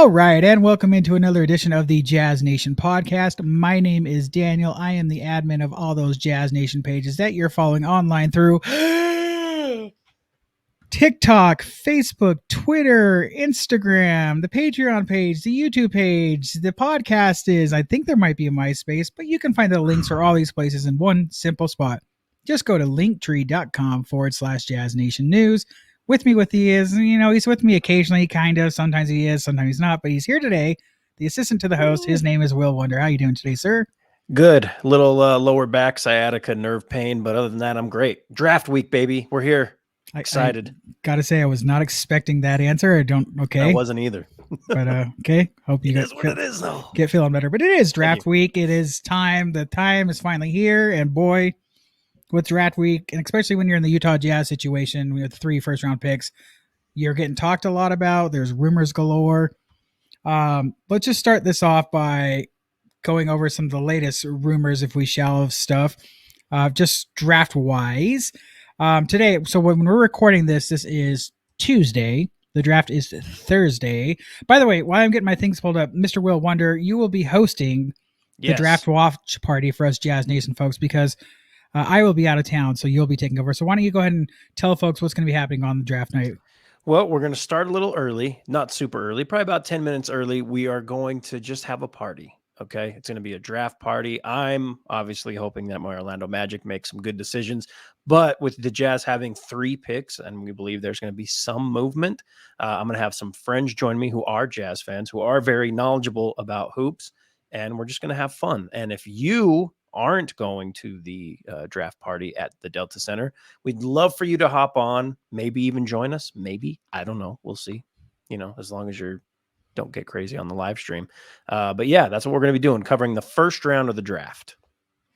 All right, and welcome into another edition of the Jazz Nation podcast. My name is Daniel. I am the admin of all those Jazz Nation pages that you're following online through TikTok, Facebook, Twitter, Instagram, the Patreon page, the YouTube page. The podcast is, I think there might be a MySpace, but you can find the links for all these places in one simple spot. Just go to linktree.com/Jazz Nation News. With me he's with me occasionally, kind of. Sometimes he is, sometimes he's not, but he's here today. The assistant to the host. His name is Will Wonder. How you doing today, sir? Good. Little lower back sciatica, nerve pain, but other than that, I'm great. Draft week, baby. We're here. Excited. I gotta say, I was not expecting that answer. I wasn't either. But okay. Hope you get feeling better. But it is draft week. It is time. The time is finally here, and boy, with draft week, and especially when you're in the Utah Jazz situation with 3 first-round picks, you're getting talked a lot about. There's rumors galore. Let's just start this off by going over some of the latest rumors, if we shall, of stuff, just draft-wise. Today, so when we're recording this is Tuesday. The draft is Thursday. By the way, while I'm getting my things pulled up, Mr. Will Wonder, you will be hosting the draft watch party for us Jazz Nation folks, because I will be out of town, so you'll be taking over. So why don't you go ahead and tell folks what's going to be happening on the draft night? Well, we're going to start a little early, not super early, probably about 10 minutes early. We are going to just have a party, okay? It's going to be a draft party. I'm obviously hoping that my Orlando Magic makes some good decisions, but with the Jazz having 3 picks, and we believe there's going to be some movement, I'm going to have some friends join me who are Jazz fans, who are very knowledgeable about hoops, and we're just going to have fun. And if you aren't going to the draft party at the Delta Center, we'd love for you to hop on, maybe even join us. Maybe, I don't know. We'll see, as long as you don't get crazy on the live stream. But yeah, that's what we're going to be doing, covering the first round of the draft.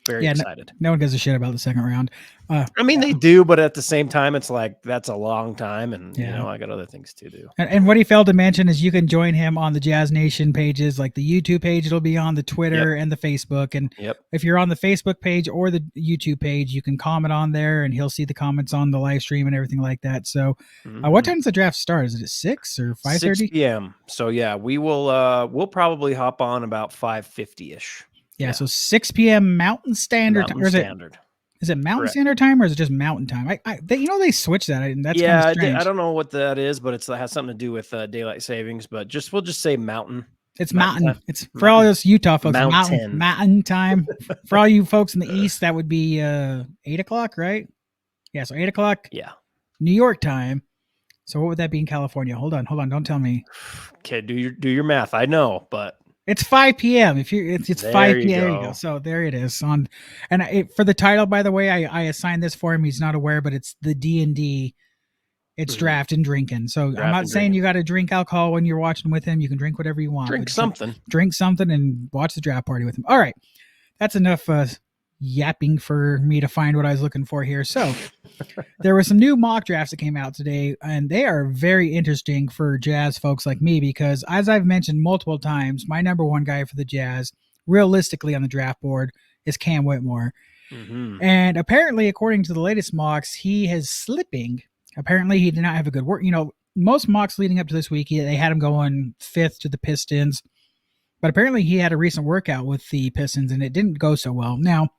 Very excited. No one gives a shit about the second round. I mean, they do, but at the same time, it's like, that's a long time. And, I got other things to do. And what he failed to mention is you can join him on the Jazz Nation pages, like the YouTube page. It'll be on the Twitter and the Facebook. And if you're on the Facebook page or the YouTube page, you can comment on there and he'll see the comments on the live stream and everything like that. So what time does the draft start? Is it at 6 or 5:30? 6 p.m. So yeah, we'll probably hop on about 5:50-ish. Yeah, so 6 p.m. Mountain Standard Time. Is it Mountain Standard Time or is it just Mountain Time? They switch that. That's kind of strange. I don't know what that is, but it has something to do with daylight savings. But we'll just say Mountain. It's Mountain. It's for all those Utah folks. Mountain Time. For all you folks in the East, that would be 8 o'clock, right? Yeah, so 8 o'clock. Yeah. New York time. So what would that be in California? Hold on. Don't tell me. Okay, do your math. I know, but. It's 5 p.m. It's 5 p.m. There you go. So there it is. For the title, by the way, I assigned this for him. He's not aware, but it's the D&D. It's draft and drinking. So I'm not saying you got to drink alcohol when you're watching with him. You can drink whatever you want. Drink something and watch the draft party with him. All right. That's enough yapping for me to find what I was looking for here. So there were some new mock drafts that came out today, and they are very interesting for Jazz folks like me because, as I've mentioned multiple times, my number one guy for the Jazz, realistically on the draft board, is Cam Whitmore. And apparently, according to the latest mocks, he is slipping. Apparently, he did not have a good work. Most mocks leading up to this week, they had him going 5th to the Pistons, but apparently he had a recent workout with the Pistons, and it didn't go so well. Now,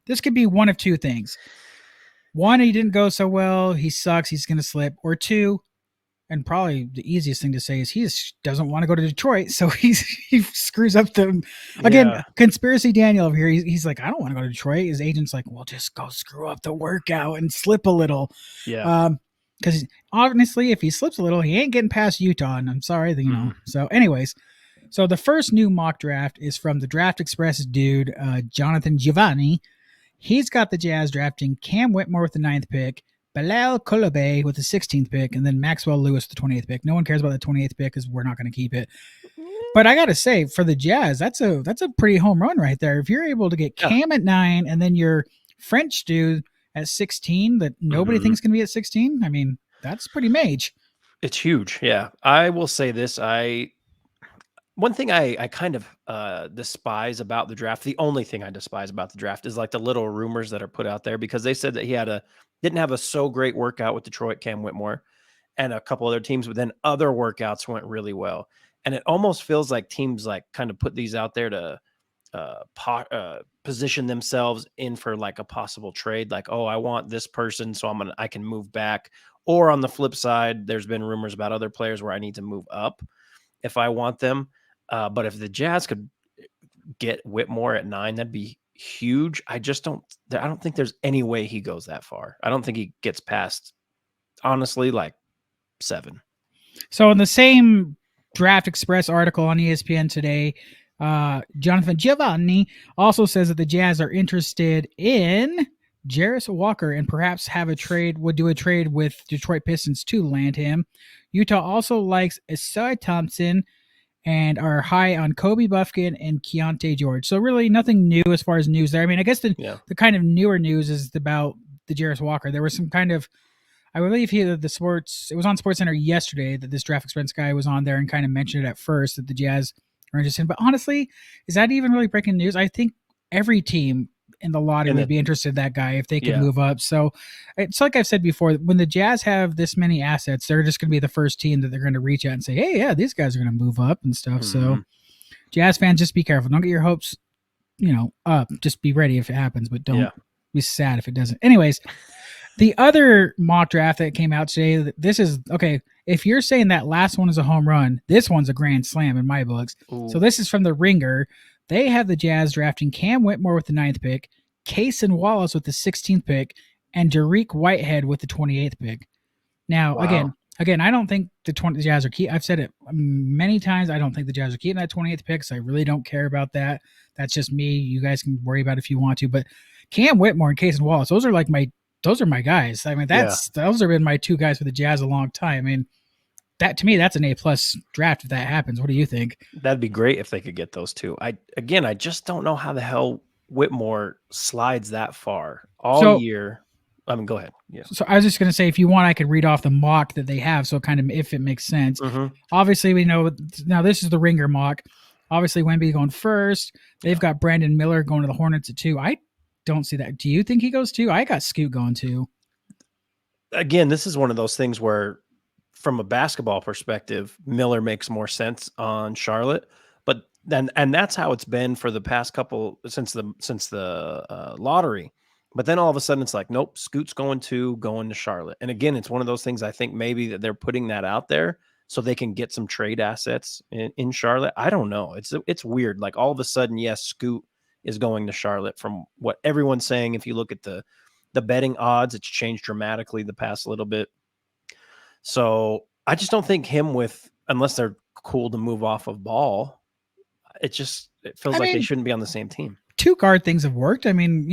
this could be one of two things. One, he didn't go so well. He sucks. He's going to slip. Or two, and probably the easiest thing to say is he just doesn't want to go to Detroit. So he screws up conspiracy Daniel over here. He's like, I don't want to go to Detroit. His agent's like, well, just go screw up the workout and slip a little. Yeah. Because honestly, if he slips a little, he ain't getting past Utah. And I'm sorry, So anyways, so the first new mock draft is from the Draft Express dude, Jonathan Giovanni. He's got the Jazz drafting Cam Whitmore with the 9th pick, Bilal Coulibaly with the 16th pick, and then Maxwell Lewis with the 28th pick. No one cares about the 28th pick because we're not going to keep it. But I got to say, for the Jazz, that's a pretty home run right there. If you're able to get Cam at 9 and then your French dude at 16 that nobody thinks can be at 16, I mean, that's pretty mage. It's huge. Yeah. I will say this. One thing I kind of despise about the draft, the only thing I despise about the draft is like the little rumors that are put out there, because they said that he didn't have a so great workout with Detroit, Cam Whitmore. and a couple other teams, but then other workouts went really well. And it almost feels like teams like kind of put these out there to position themselves in for like a possible trade. Like, oh, I want this person, so I can move back. Or on the flip side, there's been rumors about other players where I need to move up if I want them. But if the Jazz could get Whitmore at 9, that'd be huge. I don't think there's any way he goes that far. I don't think he gets past, honestly, like 7. So in the same Draft Express article on ESPN today, Jonathan Giovanni also says that the Jazz are interested in Jarris Walker and perhaps would do a trade with Detroit Pistons to land him. Utah also likes Isaiah Thompson and are high on Kobe Buffkin and Keontae George. So really nothing new as far as news there. I mean, I guess the kind of newer news is about the Jarris Walker. There was some kind of, I believe it was on SportsCenter yesterday that this Draft Expense guy was on there and kind of mentioned it at first that the Jazz are interested in. But honestly, is that even really breaking news? I think every team in the lottery would be interested in that guy if they could move up. So it's like I've said before, when the Jazz have this many assets, they're just going to be the first team that they're going to reach out and say, hey, yeah, these guys are going to move up and stuff. So Jazz fans, just be careful. Don't get your hopes, up. Just be ready if it happens, but don't be sad if it doesn't. Anyways, the other mock draft that came out today, this is, okay, if you're saying that last one is a home run, this one's a grand slam in my books. Ooh. So this is from the Ringer. They have the Jazz drafting Cam Whitmore with the 9th pick, Cason Wallace with the 16th pick, and Dariq Whitehead with the 28th pick. Now, again, I don't think the Jazz are I've said it many times. I don't think the Jazz are keeping that 28th pick, so I really don't care about that. That's just me. You guys can worry about it if you want to. But Cam Whitmore and Cason Wallace, those are my guys. I mean, those have been my 2 guys for the Jazz a long time. I mean, that to me, that's an A+ draft if that happens. What do you think? That'd be great if they could get those 2. I just don't know how the hell Whitmore slides that far year. I mean, go ahead. Yeah. So I was just going to say, if you want, I could read off the mock that they have. So kind of, if it makes sense. Obviously, we know now this is the Ringer mock. Obviously, Wemby going first. They've got Brandon Miller going to the Hornets at 2. I don't see that. Do you think he goes 2? I got Scoot going 2. Again, this is one of those things where, from a basketball perspective, Miller makes more sense on Charlotte, but and that's how it's been for the past couple since the lottery. But then all of a sudden it's like, nope, Scoot's going to Charlotte. And again, it's one of those things I think maybe that they're putting that out there so they can get some trade assets in Charlotte. I don't know. It's weird. Like all of a sudden, yes, Scoot is going to Charlotte from what everyone's saying. If you look at the betting odds, it's changed dramatically the past little bit. So I just don't think unless they're cool to move off of Ball, it feels like they shouldn't be on the same team. 2 guard things have worked. I mean,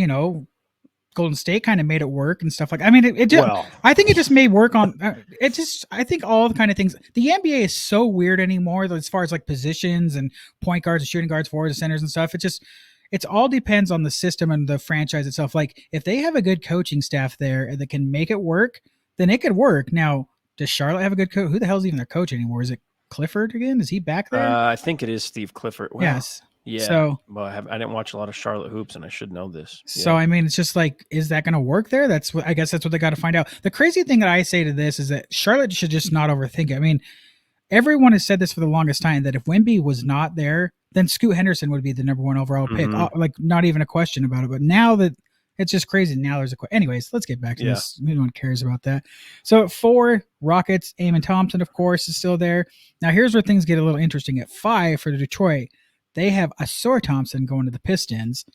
Golden State kind of made it work and stuff like. I mean, I think it just may work on. I think all the kind of things. The NBA is so weird anymore as far as like positions and point guards and shooting guards, forwards and centers and stuff. It all depends on the system and the franchise itself. Like if they have a good coaching staff there that can make it work, then it could work. Now, does Charlotte have a good coach? Who the hell is even their coach anymore? Is it Clifford again? Is he back there? I think it is Steve Clifford. Well, yes. Yeah. So, well, I didn't watch a lot of Charlotte hoops, and I should know this. Yeah. So, I mean, it's just like, is that going to work there? I guess that's what they got to find out. The crazy thing that I say to this is that Charlotte should just not overthink it. I mean, everyone has said this for the longest time that if Wemby was not there, then Scoot Henderson would be the number 1 overall pick. Like, not even a question about it. But now that it's just crazy. Now there's anyways, let's get back to this. No one cares about that. So at 4, Rockets, Eamon Thompson, of course, is still there. Now here's where things get a little interesting. At 5 for Detroit, they have Asor Thompson going to the Pistons.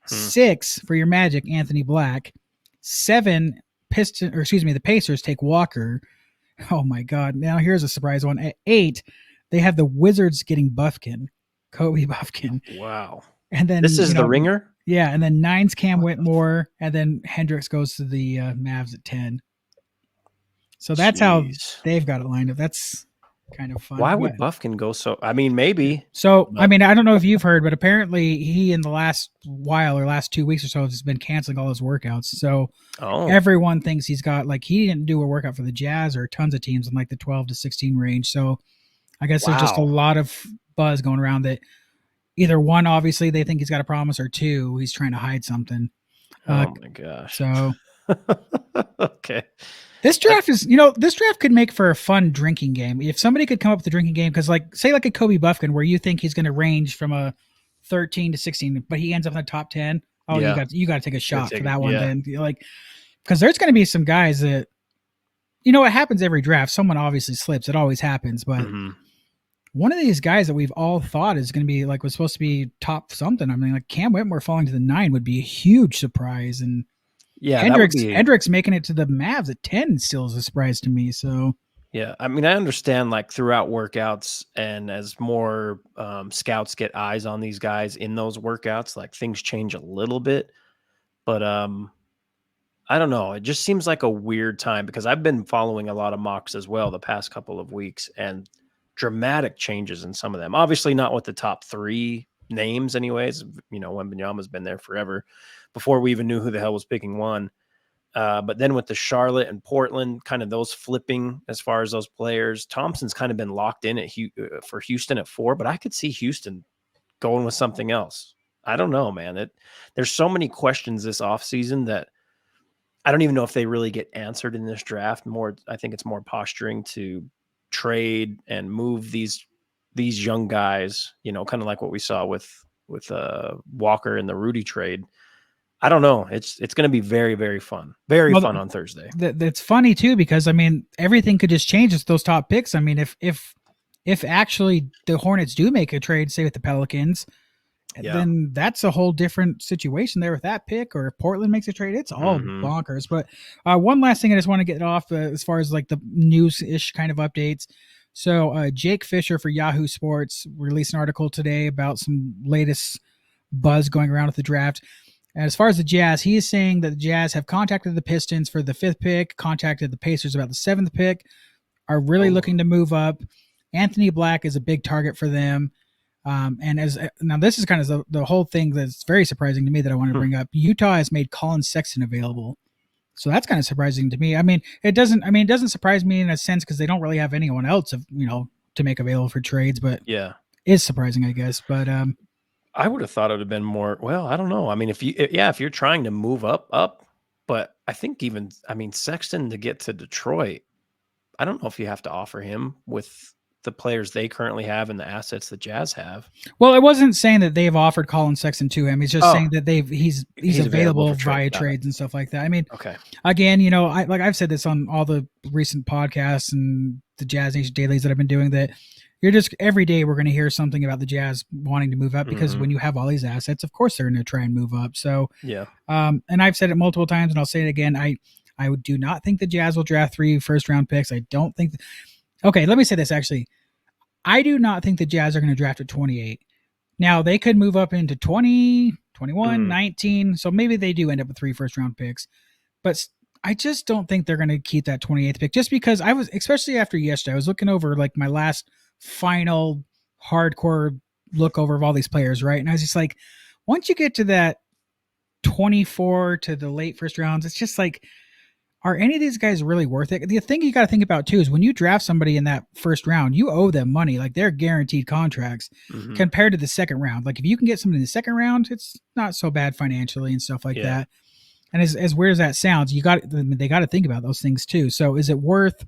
6 for your Magic, Anthony Black. 7, the Pacers take Walker. Oh my God. Now here's a surprise one. At 8, they have the Wizards getting Buffkin, Kobe Buffkin. Wow. And then this is the Ringer? Yeah, and then 9's Cam Whitmore, and then Hendricks goes to the Mavs at 10. So that's how they've got it lined up. That's kind of fun. Why would Buffkin go so? I mean, maybe. So, I mean, I don't know if you've heard, but apparently he in the last while or last 2 weeks or so has been canceling all his workouts. So everyone thinks he's got, like, he didn't do a workout for the Jazz or tons of teams in like the 12 to 16 range. So I guess there's just a lot of buzz going around that either 1, obviously they think he's got a promise, or 2, he's trying to hide something. Oh my gosh. So okay. This draft is, this draft could make for a fun drinking game. If somebody could come up with a drinking game, because like, say like a Kobe Buffkin, where you think he's going to range from a 13 to 16, but he ends up in the top 10. Oh, Yeah. you got to take a shot for that one. Yeah. Then like, because there's going to be some guys that, it happens every draft. Someone obviously slips. It always happens. But one of these guys that we've all thought is going to be like, was supposed to be top something. I mean, like Cam Whitmore falling to the 9 would be a huge surprise. And yeah, Hendricks making it to the Mavs at 10 still is a surprise to me. So yeah, I mean, I understand like throughout workouts and as more scouts get eyes on these guys in those workouts, like things change a little bit. But I don't know. It just seems like a weird time because I've been following a lot of mocks as well the past couple of weeks and dramatic changes in some of them. Obviously not with the top 3 names anyways. Wembanyama's been there forever before we even knew who the hell was picking 1. But then with the Charlotte and Portland, kind of those flipping as far as those players, Thompson's kind of been locked in for Houston at 4, but I could see Houston going with something else. I don't know, man. There's so many questions this offseason that I don't even know if they really get answered in this draft. I think it's more posturing to trade and move these young guys, kind of like what we saw with Walker and the Rudy trade. I don't know. It's going to be very, very fun. Very fun on Thursday. That's funny too, because I mean, everything could just change with those top picks. I mean, if actually the Hornets do make a trade, say with the Pelicans, then that's a whole different situation there with that pick. Or if Portland makes a trade, it's all bonkers. But one last thing I just want to get off as far as like the news-ish kind of updates. So Jake Fisher for Yahoo Sports released an article today about some latest buzz going around with the draft. And as far as the Jazz, he is saying that the Jazz have contacted the Pistons for the 5th pick, contacted the Pacers about the 7th pick, are really looking to move up. Anthony Black is a big target for them. And now this is kind of the whole thing that's very surprising to me that I want to bring up. Utah has made Colin Sexton available. So that's kind of surprising to me. I mean, it doesn't surprise me in a sense because they don't really have anyone else to make available for trades, but yeah, it's surprising, I guess. But I would have thought it would have been more. Well, I don't know. I mean, if you're trying to move up, but I think Sexton to get to Detroit, I don't know if you have to offer him with the players they currently have and the assets the Jazz have. Well, it wasn't saying that they've offered Colin Sexton to him. He's just saying that he's available via trades and stuff like that. I mean, okay. Again, I've said this on all the recent podcasts and the JazzNation dailies that I've been doing, that you're just every day we're going to hear something about the Jazz wanting to move up because when you have all these assets, of course they're going to try and move up. So yeah. And I've said it multiple times and I'll say it again. I do not think the Jazz will draft 3 first-round picks. I don't think. Okay, let me say this actually. I do not think the Jazz are going to draft at 28. Now, they could move up into 20, 21, 19. So maybe they do end up with 3 first-round picks. But I just don't think they're going to keep that 28th pick just because especially after yesterday, I was looking over like my last final hardcore look over of all these players, right? And I was just like, once you get to that 24 to the late first rounds, it's just like, are any of these guys really worth it? The thing you got to think about too is when you draft somebody in that first round, you owe them money. Like they're guaranteed contracts compared to the second round. Like if you can get somebody in the second round, it's not so bad financially and stuff like that. And as weird as that sounds, they got to think about those things too. So is it worth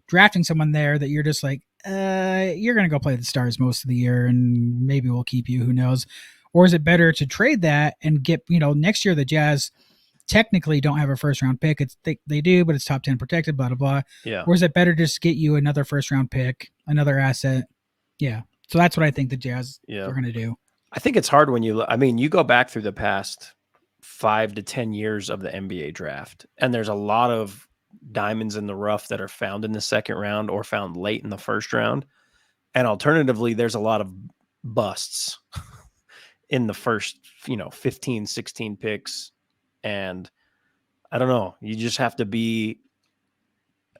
drafting someone there that you're just like, you're going to go play the Stars most of the year and maybe we'll keep you, who knows? Or is it better to trade that and get, next year the Jazz technically don't have a first round pick. They do, but it's top 10 protected, blah, blah, blah. Yeah. Or is it better just get you another first round pick, another asset? Yeah. So that's what I think the Jazz are going to do. I think it's hard when you go back through the past 5 to 10 years of the NBA draft, and there's a lot of diamonds in the rough that are found in the second round or found late in the first round. And alternatively, there's a lot of busts in the first, 15, 16 picks. And I don't know, you just have to be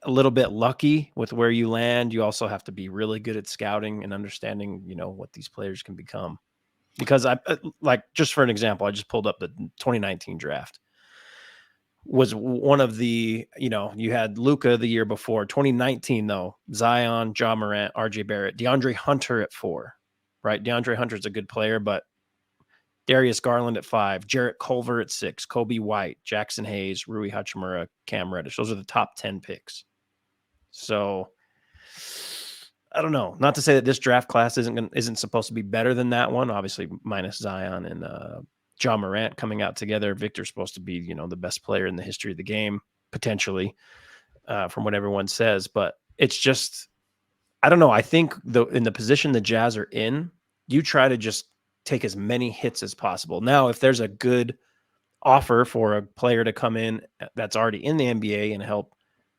a little bit lucky with where you land. You also have to be really good at scouting and understanding, what these players can become. Because just for an example, I just pulled up the 2019 draft. Was one of the, you had Luka the year before. 2019, though, Zion, Ja Morant, RJ Barrett, DeAndre Hunter at 4, right? DeAndre Hunter's a good player, but Darius Garland at 5, Jarrett Culver at 6, Kobe White, Jackson Hayes, Rui Hachimura, Cam Reddish. Those are the top 10 picks. So I don't know. Not to say that this draft class isn't supposed to be better than that one. Obviously, minus Zion and John Morant coming out together. Victor's supposed to be, the best player in the history of the game, potentially, from what everyone says. But it's just, I don't know. I think in the position the Jazz are in, you try to just take as many hits as possible. Now, if there's a good offer for a player to come in that's already in the NBA and help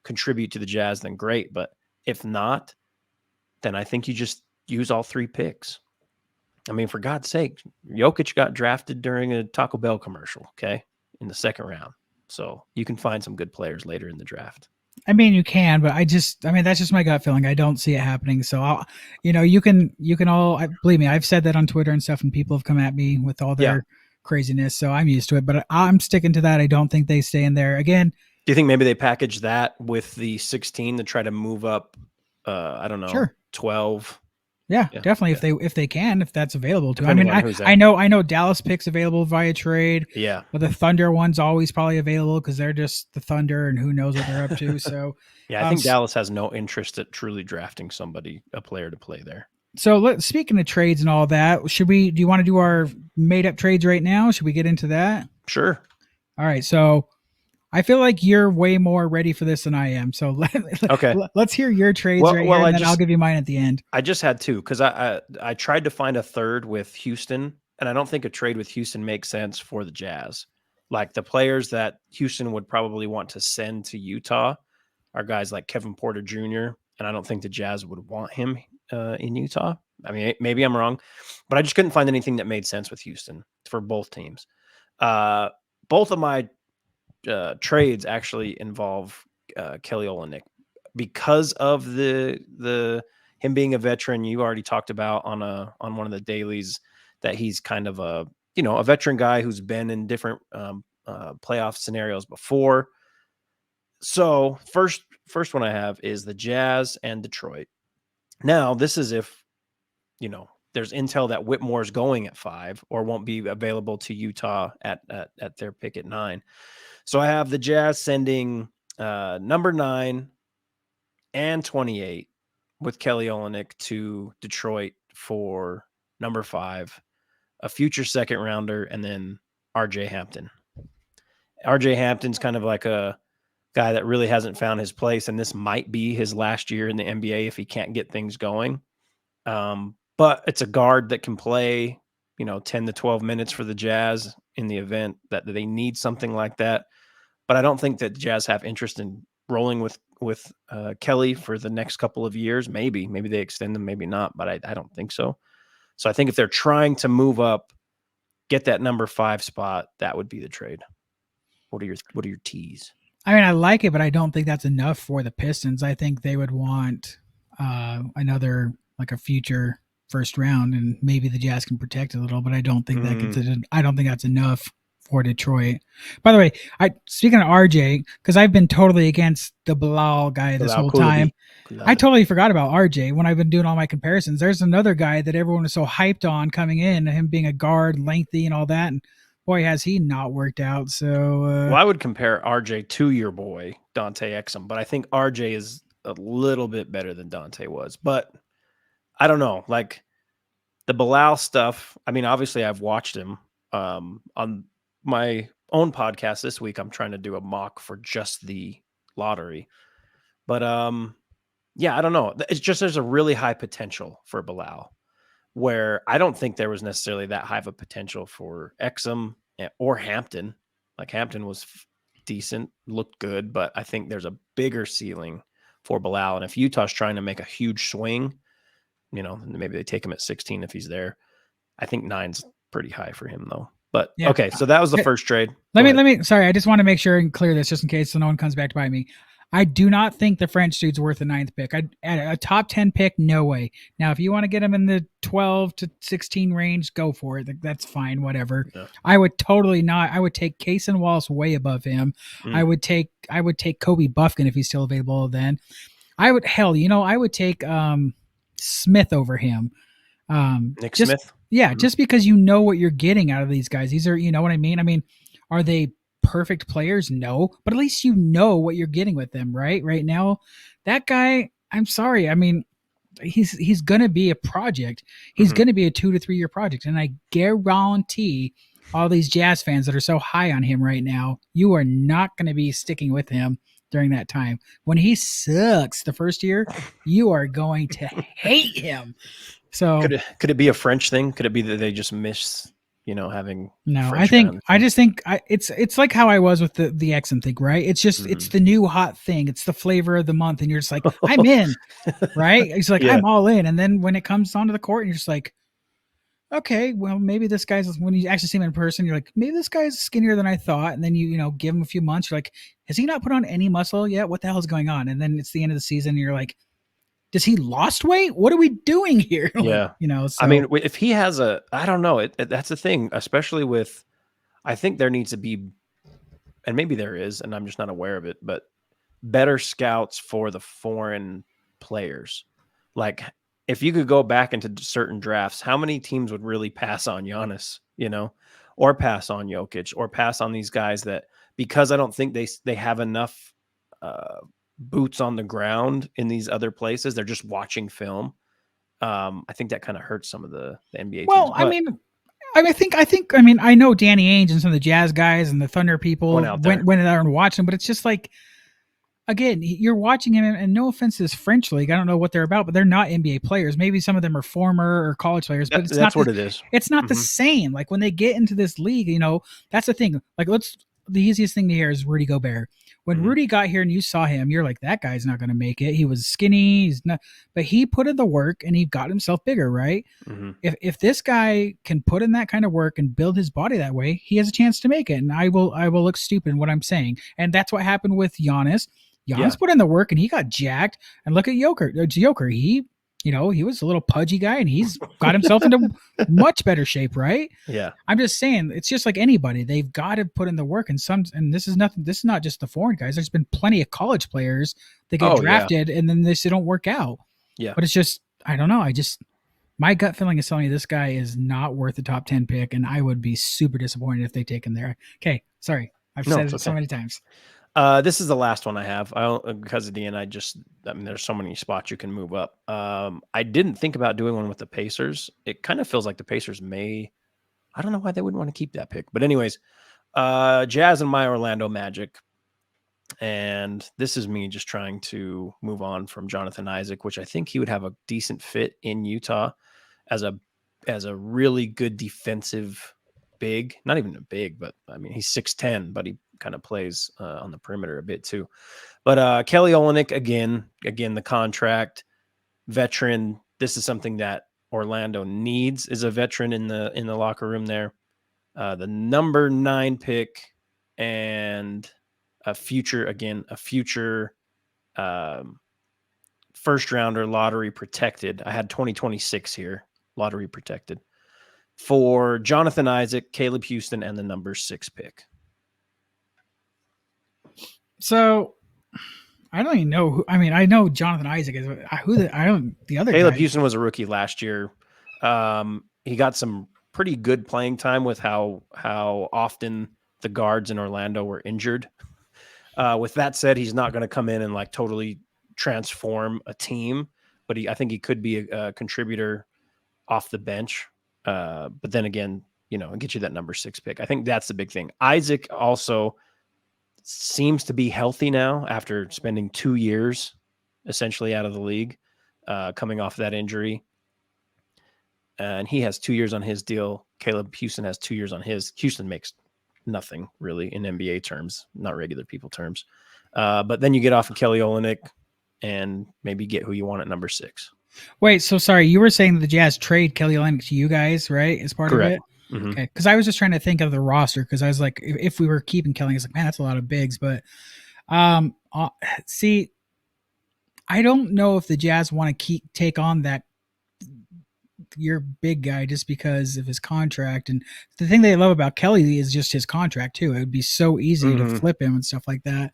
contribute to the Jazz, then great. But if not, then I think you just use all 3 picks. I mean, for God's sake, Jokic got drafted during a Taco Bell commercial, okay, in the 2nd round. So you can find some good players later in the draft. I mean, you can, but that's just my gut feeling. I don't see it happening. So you can all, believe me, I've said that on Twitter and stuff, and people have come at me with all their craziness. So I'm used to it, but I'm sticking to that. I don't think they stay in there again. Do you think maybe they package that with the 16 to try to move up? I don't know. Sure. 12. Yeah, definitely. If they can, if that's available to. Depending I mean, I know Dallas picks available via trade. Yeah. But the Thunder one's always probably available because they're just the Thunder and who knows what they're up to. So yeah, I think Dallas has no interest at truly drafting a player to play there. So speaking of trades and all that, do you want to do our made up trades right now? Should we get into that? Sure. All right. So I feel like you're way more ready for this than I am. So let's hear your trades here, and then I'll give you mine at the end. I just had 2 because I tried to find a third with Houston, and I don't think a trade with Houston makes sense for the Jazz. Like the players that Houston would probably want to send to Utah are guys like Kevin Porter Jr., and I don't think the Jazz would want him in Utah. I mean, maybe I'm wrong, but I just couldn't find anything that made sense with Houston for both teams. Both of my trades actually involve Kelly Olynyk because of the him being a veteran. You already talked about on one of the dailies that he's kind of a veteran guy who's been in different playoff scenarios before. So first one I have is the Jazz and Detroit. Now this is if there's intel that Whitmore's going at 5 or won't be available to Utah at their pick at 9. So I have the Jazz sending number 9 and 28 with Kelly Olynyk to Detroit for number 5, a future 2nd rounder, and then RJ Hampton. RJ Hampton's kind of like a guy that really hasn't found his place, and this might be his last year in the NBA if he can't get things going. But it's a guard that can play, 10 to 12 minutes for the Jazz in the event that they need something like that. But I don't think that the Jazz have interest in rolling with Kelly for the next couple of years. Maybe they extend them, maybe not, but I don't think so. So I think if they're trying to move up, get that number 5 spot, that would be the trade. What are your T's? I mean, I like it, but I don't think that's enough for the Pistons. I think they would want another, like a future 1st round, and maybe the Jazz can protect it a little, but I don't think I don't think that's enough for Detroit. By the way, speaking of RJ, because I've been totally against the Bilal guy this whole time. I totally forgot about RJ when I've been doing all my comparisons. There's another guy that everyone was so hyped on coming in, him being a guard, lengthy and all that, and boy, has he not worked out. So well, I would compare RJ to your boy Dante Exum, but I think RJ is a little bit better than Dante was. But I don't know, like the Bilal stuff. I mean, obviously I've watched him on my own podcast this week. I'm trying to do a mock for just the lottery, but yeah, I don't know. It's just there's a really high potential for Bilal, where I don't think there was necessarily that high of a potential for Exum or Hampton. Like Hampton was decent, looked good, but I think there's a bigger ceiling for Bilal. And if Utah's trying to make a huge swing, maybe they take him at 16 if he's there. I think 9's pretty high for him though. But yeah. Okay, so that was the first trade. Let me. Sorry, I just want to make sure and clear this just in case so no one comes back to bite me. I do not think the French dude's worth a 9th pick. At a top 10 pick, no way. Now, if you want to get him in the 12 to 16 range, go for it. That's fine, whatever. Yeah. I would totally not. I would take Cason Wallace way above him. I would take Kobe Buffkin if he's still available then. I would take Smith over him. Nick Just Smith. yeah, Mhm. just because you know what you're getting out of these guys. These are, you know what I mean? I mean, are they perfect players? No, but at least you know what you're getting with them, right? Right now, that guy, I'm sorry. I mean, he's going to be a project. He's Mhm. going to be a 2 to 3 year project, and I guarantee all these Jazz fans that are so high on him right now, you are not going to be sticking with him during that time. When he sucks the first year, you are going to hate him. So Could it be a French thing? Could it be that they just miss, having no, I French guy think on the I team? just think it's like how I was with the Exum thing, right? It's Mhm. the new hot thing. It's the flavor of the month, and you're just like, I'm in, right? He's like, Yeah, I'm all in, and then when it comes onto the court, and you're just like, okay, well, maybe this guy's, when you actually see him in person, you're like, maybe this guy's skinnier than I thought. And then you give him a few months, you're like, has he not put on any muscle yet? What the hell is going on? And then it's the end of the season, and you're like, does he lost weight? What are we doing here? Like, yeah. I mean, so if he has I don't know. That's the thing, especially with. I think there needs to be, and maybe there is, and I'm just not aware of it, but better scouts for the foreign players. Like, if you could go back into certain drafts, how many teams would really pass on Giannis, or pass on Jokic, or pass on these guys that, because I don't think they have enough uh, boots on the ground in these other places. They're just watching film. I think that kind of hurts some of the NBA teams, well, I but mean, I mean, I know Danny Ainge and some of the Jazz guys and the Thunder went people out there. went there and watched him, but it's just like, again, you're watching him, and no offense to this French league, I don't know what they're about, but they're not NBA players. Maybe some of them are former or college players, but That's what it is. it's not the Hmm. same. Like when they get into this league, that's the thing. Like the easiest thing to hear is Rudy Gobert. When Hmm. Rudy got here and you saw him, you're like, that guy's not going to make it. He was skinny, he's not, but he put in the work and he got himself bigger, right? Hmm. If this guy can put in that kind of work and build his body that way, he has a chance to make it. And I will look stupid in what I'm saying. And that's what happened with Giannis. Yeah. Giannis put in the work and he got jacked. And look at Joker. He was a little pudgy guy and he's got himself into much better shape, right? Yeah. I'm just saying, it's just like anybody. They've got to put in the work, and this is nothing. This is not just the foreign guys. There's been plenty of college players that get Oh yeah. drafted and then they don't work out. Yeah. But it's just, I don't know. My gut feeling is telling me this guy is not worth the top 10 pick, and I would be super disappointed if they take him there. Okay, sorry. I've No, said it's it so okay. many times. This is the last one I have. I don't, because at the end, I mean, there's so many spots you can move up. I didn't think about doing one with the Pacers. It kind of feels like the Pacers I don't know why they wouldn't want to keep that pick. But anyways, Jazz and my Orlando Magic. And this is me just trying to move on from Jonathan Isaac, which I think he would have a decent fit in Utah as a really good defensive big. Not even a big, but I mean, he's 6'10", but he kind of plays on the perimeter a bit too. But Kelly Olynyk, again, the contract veteran. This is something that Orlando needs, is a veteran in the locker room there. The number 9 pick, and a future um, first rounder, lottery protected. I had 2026 here, lottery protected, for Jonathan Isaac, Caleb Houston, and the number 6 pick. So I don't even know who. I mean, I know Jonathan Isaac is I don't the other Caleb guy. Houston was a rookie last year. He got some pretty good playing time with how often the guards in Orlando were injured. With that said, he's not going to come in and like totally transform a team, but I think he could be a contributor off the bench. But then again, get you that number 6 pick. I think that's the big thing. Isaac also seems to be healthy now after spending 2 years essentially out of the league, coming off that injury. And he has 2 years on his deal. Caleb Houston has 2 years on his. Houston makes nothing really in NBA terms, not regular people terms. But then you get off of Kelly Olynyk and maybe get who you want at number 6. Wait, so sorry, you were saying that the Jazz trade Kelly Olynyk to you guys, right? As part of Correct. it. Mm-hmm. Okay, because I was just trying to think of the roster because I was like, if we were keeping Kelly, I was like, man, that's a lot of bigs. But see, I don't know if the Jazz want to take on that your big guy just because of his contract. And the thing they love about Kelly is just his contract too. It would be so easy to flip him and stuff like that.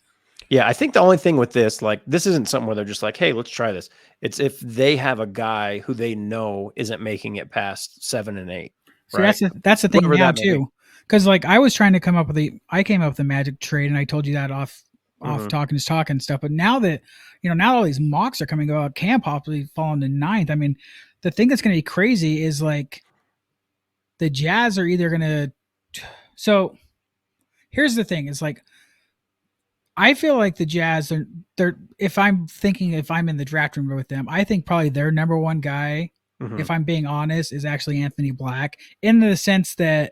Yeah, I think the only thing with this, like, this isn't something where they're just like, hey, let's try this. It's if they have a guy who they know isn't making it past 7 and 8, See, right? that's the thing Whoever now that may be. too, because like I was trying to come up with I came up with the Magic trade, and I told you that off Mhm. talking stuff. But now that now all these mocks are coming out, Cam possibly falling to ninth. I mean, the thing that's going to be crazy is like the Jazz are either going to. So here's the thing: is like I feel like the Jazz are they're if I'm in the draft room with them, I think probably their number one guy, Mhm. if I'm being honest, is actually Anthony Black, in the sense that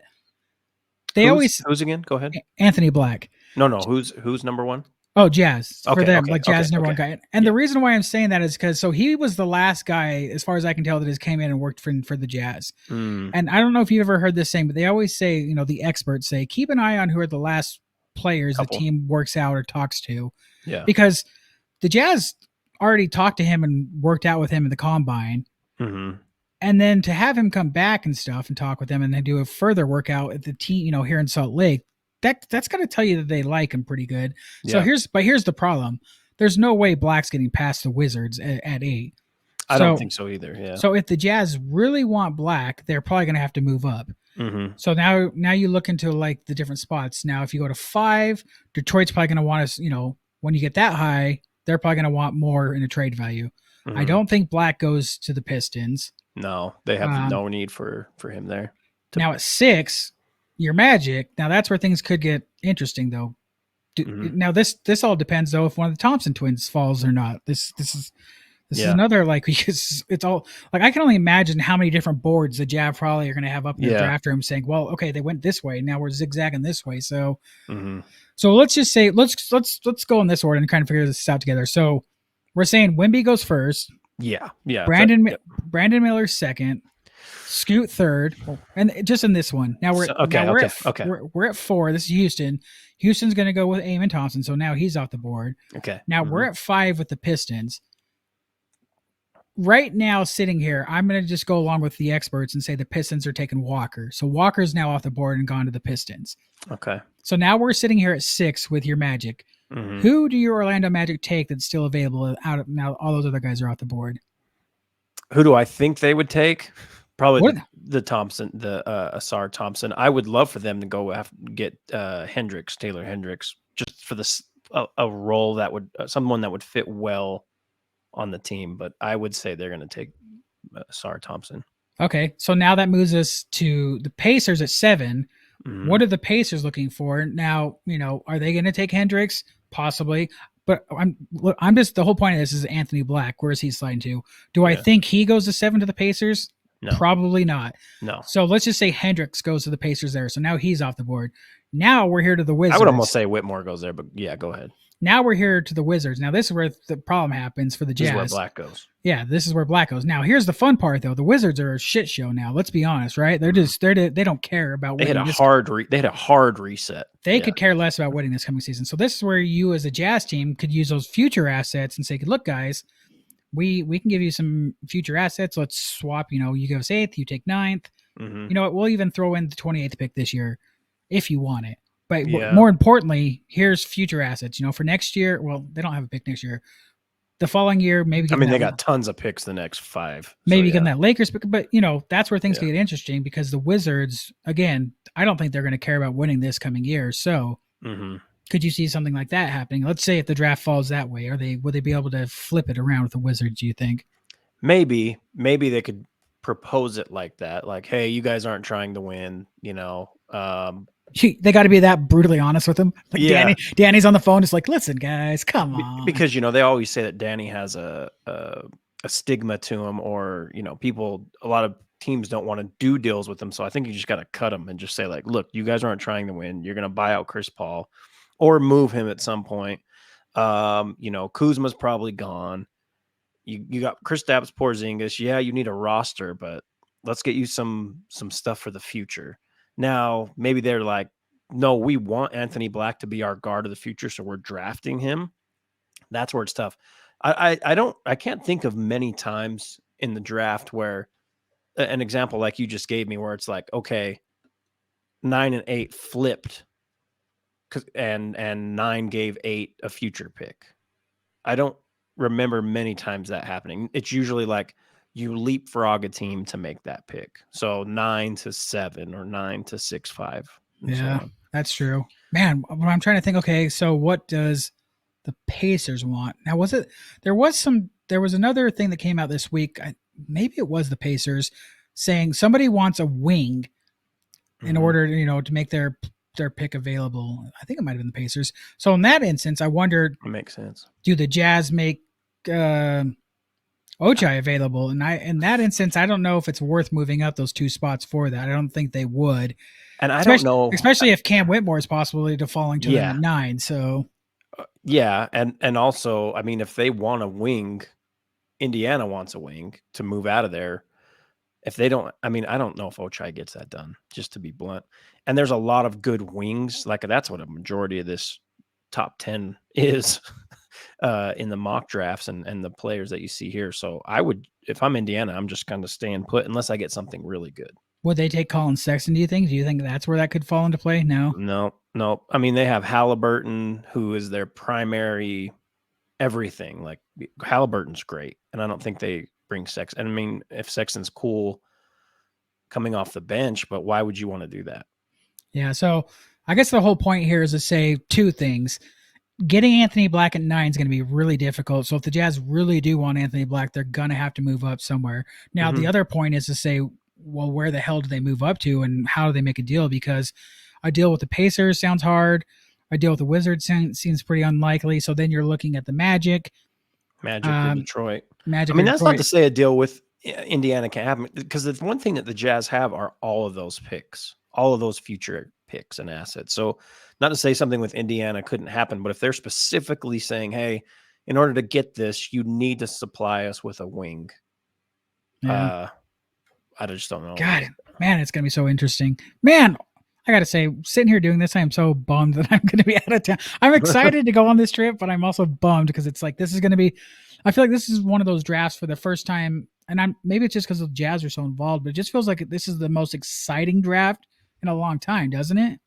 they Who's always who's again? Go ahead. Anthony Black. No. Who's number one? Oh, Jazz for Okay, them, okay, like okay, Jazz number one okay. guy. And Yeah. the reason why I'm saying that is because he was the last guy, as far as I can tell, that has came in and worked for the Jazz. Mm, And I don't know if you ever heard this saying, but they always say, the experts say, keep an eye on who are the last players the couple. team works out or talks to, Yeah. because the Jazz already talked to him and worked out with him in the combine. Mhm. And then to have him come back and stuff and talk with them and then do a further workout at the team, here in Salt Lake, that's going to tell you that they like him pretty good. So Yeah. here's the problem. There's no way Black's getting past the Wizards at 8. I don't So think so either. Yeah. so if the Jazz really want Black, they're probably going to have to move up. Mhm. So now you look into like the different spots. Now if you go to 5, Detroit's probably going to want us, when you get that high, they're probably going to want more in a trade value. I Mhm. don't think Black goes to the Pistons. No, they have Um, no need for him there. Now at 6, your Magic. Now that's where things could get interesting, though. Mhm. Now this all depends, though, if one of the Thompson twins falls or not. This is Yeah. another, like, because it's all like I can only imagine how many different boards the Jazz probably are going to have up in their Yeah. draft room saying, well, okay, they went this way, now we're zigzagging this way. So Mhm. let's just say let's go in this order and kind of figure this out together. So we're saying Wimby goes first, Yeah. Yeah. Brandon Yep. Brandon Miller second, Scoot third, and just in this one. Now we're So, okay. we're Okay. at Okay. we're at 4. This is Houston. Houston's going to go with Eamon Thompson, so now he's off the board. Okay. Now we're Mhm. at 5 with the Pistons. Right now, sitting here, I'm going to just go along with the experts and say the Pistons are taking Walker. So Walker's now off the board and gone to the Pistons. Okay. So now we're sitting here at 6 with your Magic. Mhm. Who do your Orlando Magic take that's still available out of now? All those other guys are off the board. Who do I think they would take? Probably What? the Thompson, the Asar Thompson. I would love for them to go get Hendricks, Taylor Hendricks, just for this a role that would someone that would fit well on the team. But I would say they're going to take Asar Thompson. Okay, so now that moves us to the Pacers at 7. Mhm. What are the Pacers looking for now? Are they going to take Hendricks? Possibly, but I'm just, the whole point of this is Anthony Black. Where is he sliding to? Do I Yeah. think he goes to 7 to the Pacers? No. Probably not. No. So let's just say Hendricks goes to the Pacers there. So now he's off the board. Now we're here to the Wizards. I would almost say Whitmore goes there, but yeah, go ahead. Now we're here to the Wizards. Now this is where the problem happens for the This Jazz. is where Black goes. Yeah, this is where Black goes. Now here's the fun part, though. The Wizards are a shit show now. Let's be honest, right? They're just they don't care about They winning. had a hard reset. They Yeah. could care less about winning this coming season. So this is where you, as a Jazz team, could use those future assets and say, "Look, guys, we can give you some future assets. Let's swap. You give us 8th, you take 9th. Mhm. You know what? We'll even throw in the 28th pick this year if you want it. But Yeah. more importantly, here's future assets. For next year. Well, they don't have a pick next year. The following year, maybe. I mean, they got tons of picks the next 5. Maybe so, getting yeah. that Lakers pick, but that's where things Yeah. get interesting, because the Wizards, again, I don't think they're going to care about winning this coming year. So Mhm. could you see something like that happening? Let's say if the draft falls that way, would they be able to flip it around with the Wizards, do you think? Maybe they could propose it like that. Like, hey, you guys aren't trying to win, They got to be that brutally honest with him. Like, Yeah. Danny's on the phone, just like, listen, guys, come on. because they always say that Danny has a stigma to him, or a lot of teams don't want to do deals with him. So I think you just got to cut him and just say, like, look, you guys aren't trying to win. You're going to buy out Chris Paul or move him at some point. Kuzma's probably gone. You got Kristaps Porzingis. Yeah, you need a roster, but let's get you some stuff for the future. Now, maybe they're like, no, we want Anthony Black to be our guard of the future, so we're drafting him. That's where it's tough. I can't think of many times in the draft where an example like you just gave me, where it's like, okay, 9 and 8 flipped and 9 gave 8 a future pick. I don't remember many times that happening. It's usually like you leapfrog a team to make that pick. So 9 to 7 or 9 to 6-5 and so Yeah, on. that's true. Man, I'm trying to think, okay, so what does the Pacers want? Now, there was another thing that came out this week. Maybe it was the Pacers saying somebody wants a wing in Mhm. order, to make their pick available. I think it might have been the Pacers. So in that instance, I wondered, It makes sense. do the Jazz make uh, Ochai available? And in that instance, I don't know if it's worth moving up those 2 spots for that. I don't think they would, And I don't especially know. especially if Cam Whitmore is possibly to falling to them Yeah. at 9. So Yeah, and also, I mean, if they want a wing, Indiana wants a wing to move out of there. If they don't, I mean, I don't know if Ochai gets that done, just to be blunt. And there's a lot of good wings. Like that's what a majority of this top 10 is in the mock drafts and the players that you see here. So I would, if I'm Indiana, I'm just kind of staying put unless I get something really good. would they take Colin Sexton? Do you think? Do you think that's where that could fall into play? No. No, no. I mean, they have Halliburton, who is their primary everything. Like Halliburton's great, and I don't think they bring Sexton. I mean, if Sexton's cool coming off the bench, but why would you want to do that? Yeah. So I guess the whole point here is to say 2 things. Getting Anthony Black at 9 is going to be really difficult. So if the Jazz really do want Anthony Black, they're going to have to move up somewhere. Now, the other point is to say, well, where the hell do they move up to and how do they make a deal? Because a deal with the Pacers sounds hard. A deal with the Wizards seems pretty unlikely. So then you're looking at the Magic. Magic or Detroit. Magic I mean, or that's not Detroit. to say a deal with Indiana can't happen, because the one thing that the Jazz have are all of those picks, all of those future picks and assets. So not to say something with Indiana couldn't happen, but if they're specifically saying, hey, in order to get this, you need to supply us with a wing. Yeah. I just don't know. God, man, it's going to be so interesting. Man, I got to say, sitting here doing this, I am so bummed that I'm going to be out of town. I'm excited to go on this trip, but I'm also bummed because it's like, this is going to be, I feel like this is one of those drafts for the first time. And maybe it's just because the Jazz are so involved, but it just feels like this is the most exciting draft in a long time, doesn't it?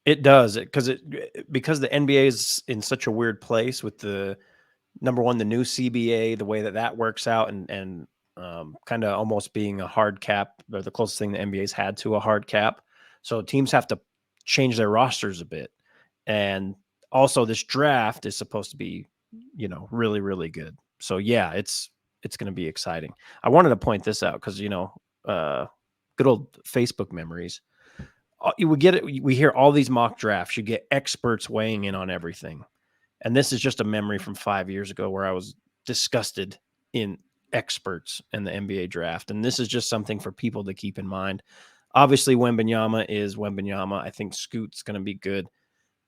It does, because the NBA is in such a weird place with the number one, the new CBA, the way that works out, and kind of almost being a hard cap, or the closest thing the NBA's had to a hard cap. So teams have to change their rosters a bit, and also this draft is supposed to be, really, really good. So yeah, it's going to be exciting. I wanted to point this out because good old Facebook memories. We hear all these mock drafts. You get experts weighing in on everything. And this is just a memory from 5 years ago where I was disgusted in experts in the NBA draft. And this is just something for people to keep in mind. Obviously, Wembanyama is Wembanyama. I think Scoot's going to be good.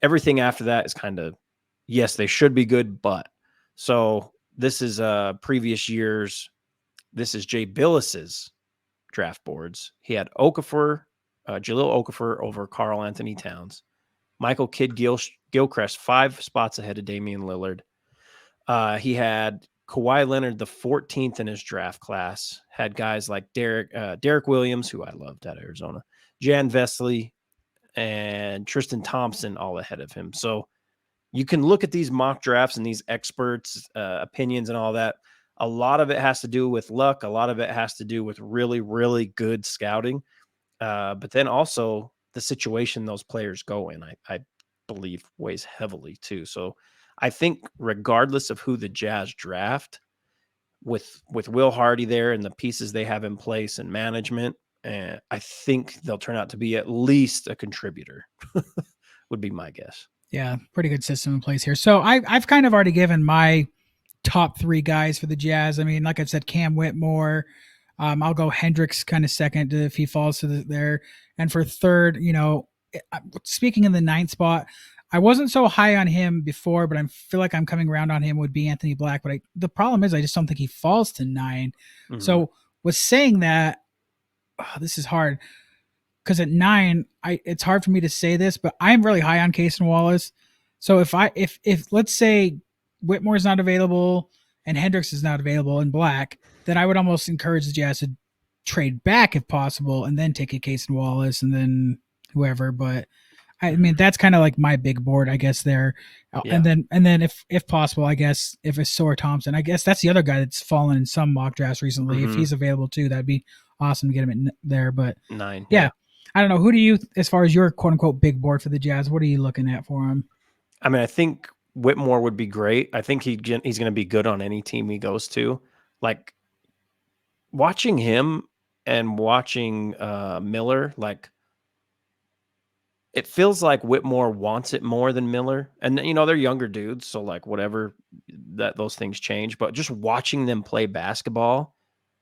Everything after that is kind of, yes, they should be good, but. So this is previous years. This is Jay Billis's draft boards. He had Jaleel Okafor over Karl Anthony Towns. Michael Kidd-Gilchrist 5 spots ahead of Damian Lillard. He had Kawhi Leonard the 14th in his draft class. Had guys like Derek Williams, who I loved at Arizona, Jan Vesely, and Tristan Thompson all ahead of him. So you can look at these mock drafts and these experts' opinions and all that. A lot of it has to do with luck. A lot of it has to do with really, really good scouting. But then also the situation those players go in, I believe weighs heavily too. So I think regardless of who the Jazz draft, with Will Hardy there and the pieces they have in place and management, I think they'll turn out to be at least a contributor, would be my guess. Yeah, pretty good system in place here. So I've kind of already given my top 3 guys for the Jazz. I mean, like I said, Cam Whitmore. I'll go Hendricks kind of second if he falls to there. And for third, speaking in the 9th spot, I wasn't so high on him before, but I feel like I'm coming around on him would be Anthony Black. But the problem is I just don't think he falls to 9. Mm-hmm. So with saying that, this is hard because at 9, it's hard for me to say this, but I'm really high on Cason Wallace. So if let's say Whitmore's not available and Hendricks is not available in Black, then I would almost encourage the Jazz to trade back if possible and then take a Cason Wallace and then whoever. But I mean, that's kind of like my big board, I guess. There, Yeah. and then if possible, I guess if it's Soar Thompson, I guess that's the other guy that's fallen in some mock drafts recently. If Hmm. he's available too, that'd be awesome to get him in there. But 9. yeah, Yeah. I don't know. Who do you, as far as your quote unquote big board for the Jazz, what are you looking at for him? I mean, I think Whitmore would be great. I think he's going to be good on any team he goes to. Like watching him and watching Miller, like it feels like Whitmore wants it more than Miller. And they're younger dudes, so like whatever that those things change, but just watching them play basketball,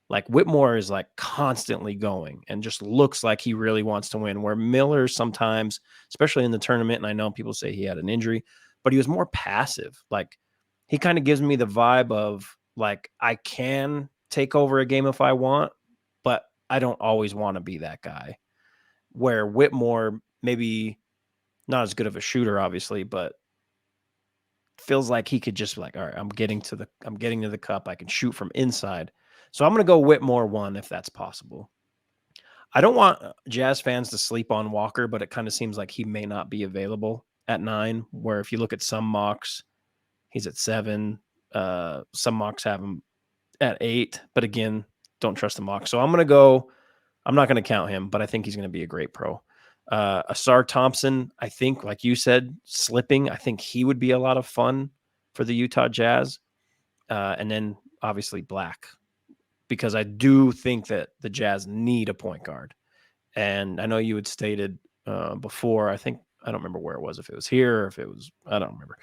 like Whitmore is like constantly going and just looks like he really wants to win, where Miller sometimes, especially in the tournament, and I know people say he had an injury, but he was more passive. Like he kind of gives me the vibe of like I can take over a game if I want, but I don't always want to be that guy. Where Whitmore maybe not as good of a shooter, obviously, but feels like he could just be like, all right, I'm getting to the cup. I can shoot from inside. So I'm going to go Whitmore 1 if that's possible. I don't want Jazz fans to sleep on Walker, but it kind of seems like he may not be available at 9, where if you look at some mocks, he's at 7. Some mocks have him at 8, but again, don't trust the mock. So I'm not going to count him, but I think he's going to be a great pro. Asar Thompson, I think, like you said, slipping. I think he would be a lot of fun for the Utah Jazz. And then obviously Black, because I do think that the Jazz need a point guard. And I know you had stated before, I don't remember where it was, if it was here or if it was, I don't remember,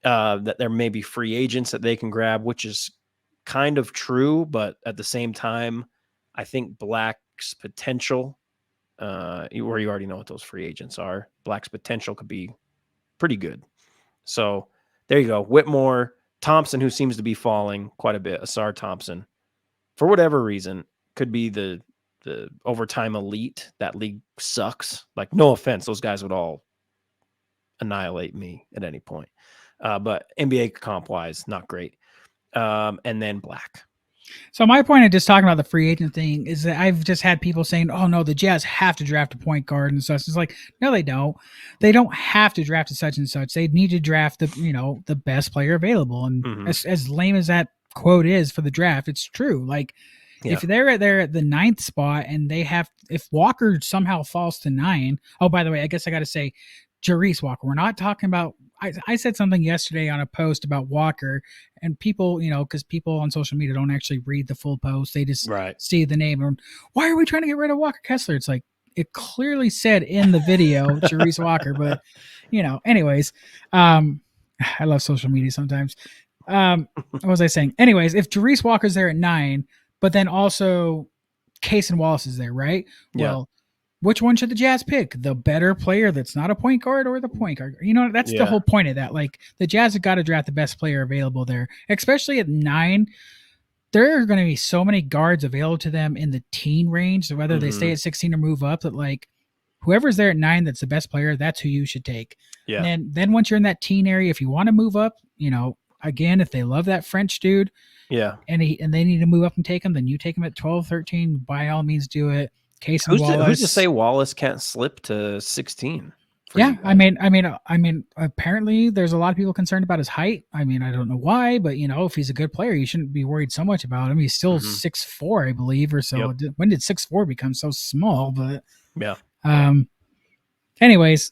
that there may be free agents that they can grab, which is kind of true. But at the same time, I think Black's potential, where you already know what those free agents are, Black's potential could be pretty good. So there you go. Whitmore, Thompson, who seems to be falling quite a bit, Asar Thompson, for whatever reason, could be the overtime elite. That league sucks. Like, no offense, those guys would all annihilate me at any point. But NBA comp wise, not great. And then Black. So my point of just talking about the free agent thing is that I've just had people saying, "Oh no, the Jazz have to draft a point guard and such." It's like, no, they don't. They don't have to draft a such and such. They need to draft the best player available. And Mm-hmm. as lame as that quote is for the draft, it's true. Like Yeah. if they're at the 9th spot and if Walker somehow falls to 9. Oh, by the way, I guess I got to say, Jarice Walker. We're not talking about. I said something yesterday on a post about Walker, and people, because people on social media don't actually read the full post. They just Right. see the name and why are we trying to get rid of Walker Kessler? It's like it clearly said in the video Jarice Walker, but anyways, I love social media sometimes. What was I saying? Anyways, if Jarice Walker's there at 9, but then also Case and Wallace is there, right? Yeah. Well, which one should the Jazz pick? The better player that's not a point guard or the point guard? That's the Yeah. whole point of that. Like the Jazz have got to draft the best player available there, especially at 9. There are going to be so many guards available to them in the teen range, whether they stay Mhm. at 16 or move up, that like whoever's there at 9 that's the best player, that's who you should take. Yeah. And then once you're in that teen area, if you want to move up, again, if they love that French dude Yeah. and they need to move up and take him, then you take him at 12, 13, by all means do it. Case and Who's Wallace. to say Wallace can't slip to 16? Yeah, I mean, apparently there's a lot of people concerned about his height. I mean, I don't know why, but if he's a good player, you shouldn't be worried so much about him. He's still 6'4", I believe, or so. Yep. When did 6'4" become so small? But Yeah. anyways,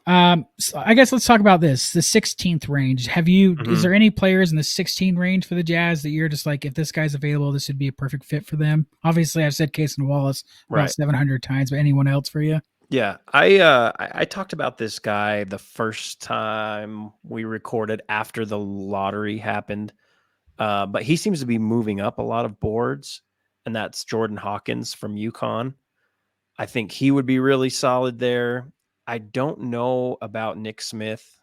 so I guess let's talk about this. The 16th range. Is there any players in the 16 range for the Jazz that you're just like, if this guy's available, this would be a perfect fit for them? Obviously, I've said Case and Wallace about Right. 700 times, but anyone else for you? Yeah, I talked about this guy the first time we recorded after the lottery happened, but he seems to be moving up a lot of boards, and that's Jordan Hawkins from UConn. I think he would be really solid there. I don't know about Nick Smith.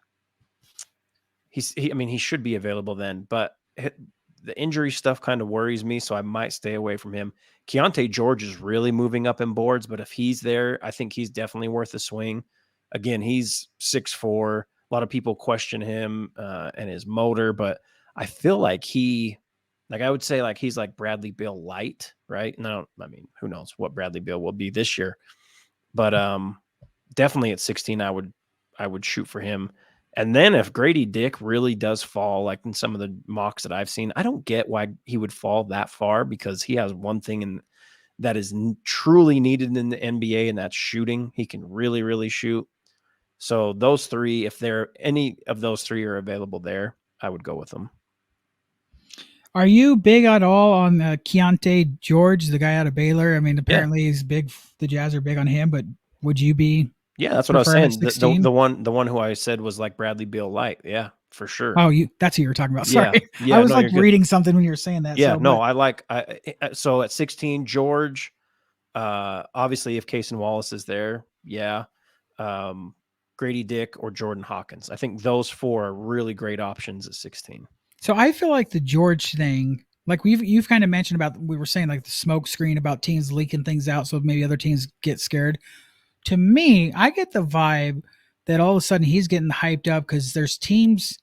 He should be available then, but the injury stuff kind of worries me, so I might stay away from him. Keontae George is really moving up in boards, but if he's there, I think he's definitely worth a swing. Again, he's 6'4". A lot of people question him and his motor, but I feel like I would say like he's like Bradley Beal light, right? No, I mean, who knows what Bradley Beal will be this year, but definitely at 16, I would I would shoot for him. And then if Grady Dick really does fall, like in some of the mocks that I've seen, I don't get why he would fall that far, because he has one thing that is truly needed in the NBA, and that's shooting. He can really, really shoot. So those three, if any of those three are available there, I would go with them. Are you big at all on Keontae George, the guy out of Baylor? I mean, Yeah. apparently he's big. The Jazz are big on him, but would you be Yeah, that's what I was prefer him at saying. The, the 16? the one who I said was like Bradley Beal light. Yeah, for sure. Oh, that's who you were talking about. Yeah. Sorry. I Yeah, was no, like you're good. reading something when you were saying that. Yeah, So, no, but so at 16, George, obviously if Cason Wallace is there, yeah. Grady Dick or Jordan Hawkins. I think those four are really great options at 16. so I feel like the George thing, like you've kind of mentioned about, we were saying like the smoke screen about teams leaking things out so maybe other teams get scared. To me, I get the vibe that all of a sudden he's getting hyped up because there's teams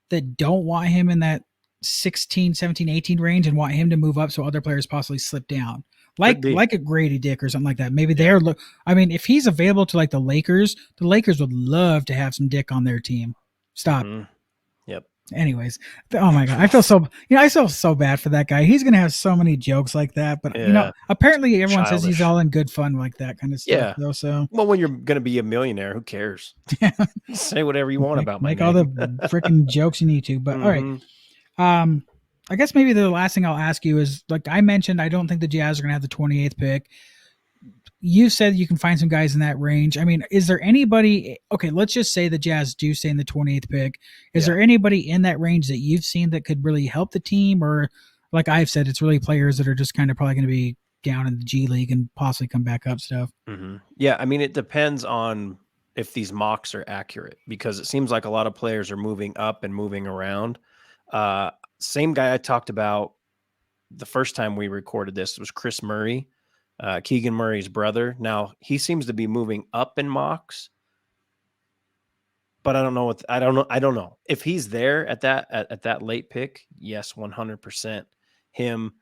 that don't want him in that 16, 17, 18 range and want him to move up so other players possibly slip down. Could be. Like a Grady Dick or something like that. Maybe Yeah. I mean, if he's available to like the Lakers would love to have some Dick on their team. Stop. Mhm. Yep. Anyways, oh my god, I feel so bad for that guy. He's gonna have so many jokes like that, but Yeah. apparently everyone says he's Childish. all in good fun like that kind of stuff. Yeah. Though, so Well, when you're going to be a millionaire, who cares? Say whatever you want about my make name. all the freaking jokes you need to. But all right, I guess maybe the last thing I'll ask you is, like I mentioned, I don't think the Jazz are gonna have the 28th pick. You said you can find some guys in that range. I mean, is there anybody? Okay, let's just say the Jazz do stay in the 28th pick. Is there anybody in that range that you've seen that could really help the team, or like I've said, it's really players that are just kind of probably going to be down in the G League and possibly come back up stuff? Yeah, I mean, it depends on if these mocks are accurate, because it seems like a lot of players are moving up and moving around. Same guy I talked about the first time we recorded this was Chris Murray, Keegan Murray's brother. Now he seems to be moving up in mocks, but I don't know I don't know if he's there at that late pick. Yes, 100% him.